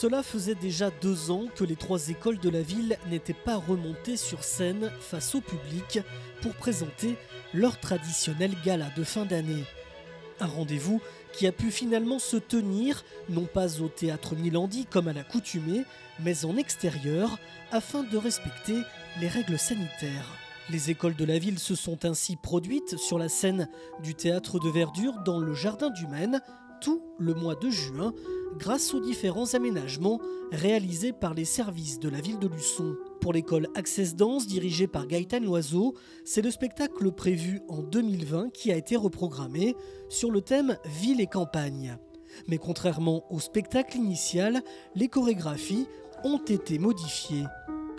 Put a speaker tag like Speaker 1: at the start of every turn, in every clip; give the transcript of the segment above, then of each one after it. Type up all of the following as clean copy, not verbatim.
Speaker 1: Cela faisait déjà 2 ans que les 3 écoles de la ville n'étaient pas remontées sur scène face au public pour présenter leur traditionnel gala de fin d'année. Un rendez-vous qui a pu finalement se tenir, non pas au théâtre Milandi comme à l'accoutumée, mais en extérieur, afin de respecter les règles sanitaires. Les écoles de la ville se sont ainsi produites sur la scène du théâtre de Verdure dans le Jardin du Maine tout le mois de juin, grâce aux différents aménagements réalisés par les services de la ville de Luçon. Pour l'école Access Dance, dirigée par Gaëtan Loiseau, c'est le spectacle prévu en 2020 qui a été reprogrammé sur le thème Ville et campagne. Mais contrairement au spectacle initial, les chorégraphies ont été modifiées.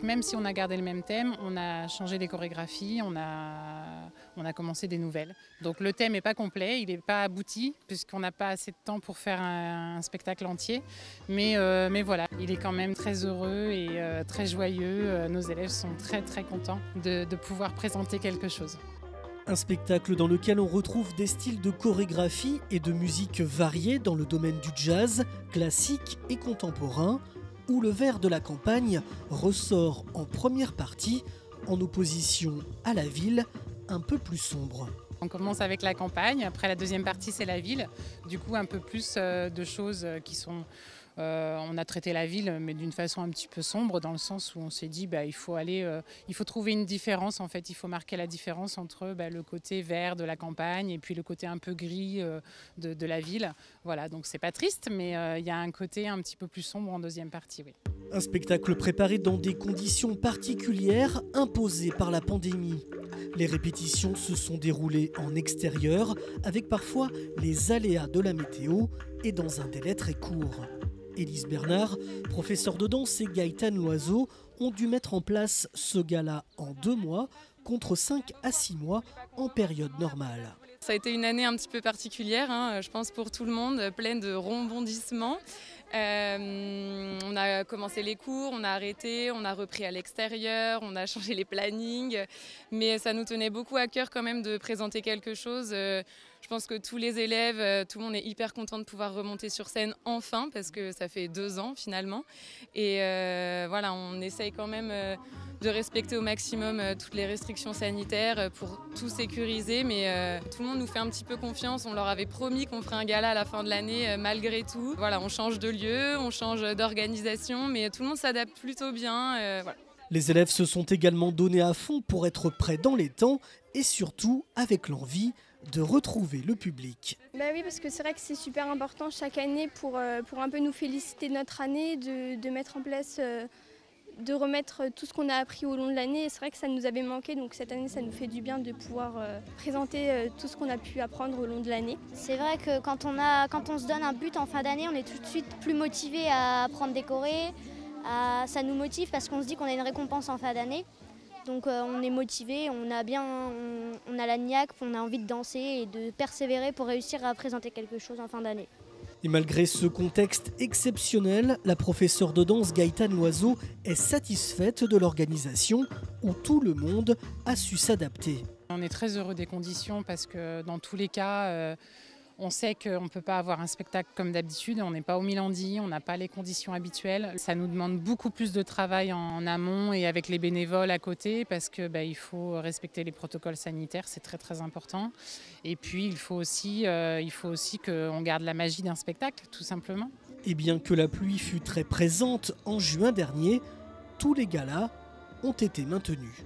Speaker 2: Même si on a gardé le même thème, on a changé les chorégraphies, on a commencé des nouvelles. Donc le thème n'est pas complet, il n'est pas abouti, puisqu'on n'a pas assez de temps pour faire un spectacle entier. Mais voilà, il est quand même très heureux et très joyeux. Nos élèves sont très très contents de pouvoir présenter quelque chose.
Speaker 1: Un spectacle dans lequel on retrouve des styles de chorégraphie et de musique variés dans le domaine du jazz, classique et contemporain, où le vers de la campagne ressort en première partie, en opposition à la ville, un peu plus sombre.
Speaker 2: On commence avec la campagne, après la deuxième partie c'est la ville, du coup un peu plus de choses qui sont... on a traité la ville mais d'une façon un petit peu sombre dans le sens où on s'est dit il faut trouver une différence en fait, il faut marquer la différence entre le côté vert de la campagne et puis le côté un peu gris de la ville. Voilà, donc c'est pas triste mais il y a un côté un petit peu plus sombre en deuxième partie, oui.
Speaker 1: Un spectacle préparé dans des conditions particulières imposées par la pandémie. Les répétitions se sont déroulées en extérieur avec parfois les aléas de la météo et dans un délai très court. Élise Bernard, professeure de danse, et Gaëtan Loiseau ont dû mettre en place ce gala en 2 mois contre 5 à 6 mois en période normale.
Speaker 3: Ça a été une année un petit peu particulière, je pense pour tout le monde, pleine de rebondissements. On a commencé les cours, on a arrêté, on a repris à l'extérieur, on a changé les plannings, mais ça nous tenait beaucoup à cœur quand même de présenter quelque chose. Je pense que tous les élèves, tout le monde est hyper content de pouvoir remonter sur scène enfin, parce que ça fait 2 ans finalement. Et voilà, on essaye quand même de respecter au maximum toutes les restrictions sanitaires pour tout sécuriser, mais tout le monde nous fait un petit peu confiance. On leur avait promis qu'on ferait un gala à la fin de l'année malgré tout. Voilà, on change de lieu, on change d'organisation, mais tout le monde s'adapte plutôt bien. Voilà.
Speaker 1: Les élèves se sont également donnés à fond pour être prêts dans les temps et surtout avec l'envie de retrouver le public.
Speaker 4: Oui, parce que c'est vrai que c'est super important chaque année pour un peu nous féliciter de notre année, de mettre en place, de remettre tout ce qu'on a appris au long de l'année. C'est vrai que ça nous avait manqué, donc cette année ça nous fait du bien de pouvoir présenter tout ce qu'on a pu apprendre au long de l'année.
Speaker 5: C'est vrai que quand on se donne un but en fin d'année, on est tout de suite plus motivé à apprendre des chorés. Ça nous motive parce qu'on se dit qu'on a une récompense en fin d'année. Donc on est motivé, on a la niaque, on a envie de danser et de persévérer pour réussir à présenter quelque chose en fin d'année.
Speaker 1: Et malgré ce contexte exceptionnel, la professeure de danse Gaëtan Loiseau est satisfaite de l'organisation où tout le monde a su s'adapter.
Speaker 2: On est très heureux des conditions parce que dans tous les cas, on sait qu'on ne peut pas avoir un spectacle comme d'habitude, on n'est pas au Milandi, on n'a pas les conditions habituelles. Ça nous demande beaucoup plus de travail en amont et avec les bénévoles à côté parce qu'il faut respecter les protocoles sanitaires, c'est très très important. Et puis il faut aussi qu'on garde la magie d'un spectacle, tout simplement.
Speaker 1: Et bien que la pluie fut très présente en juin dernier, tous les galas ont été maintenus.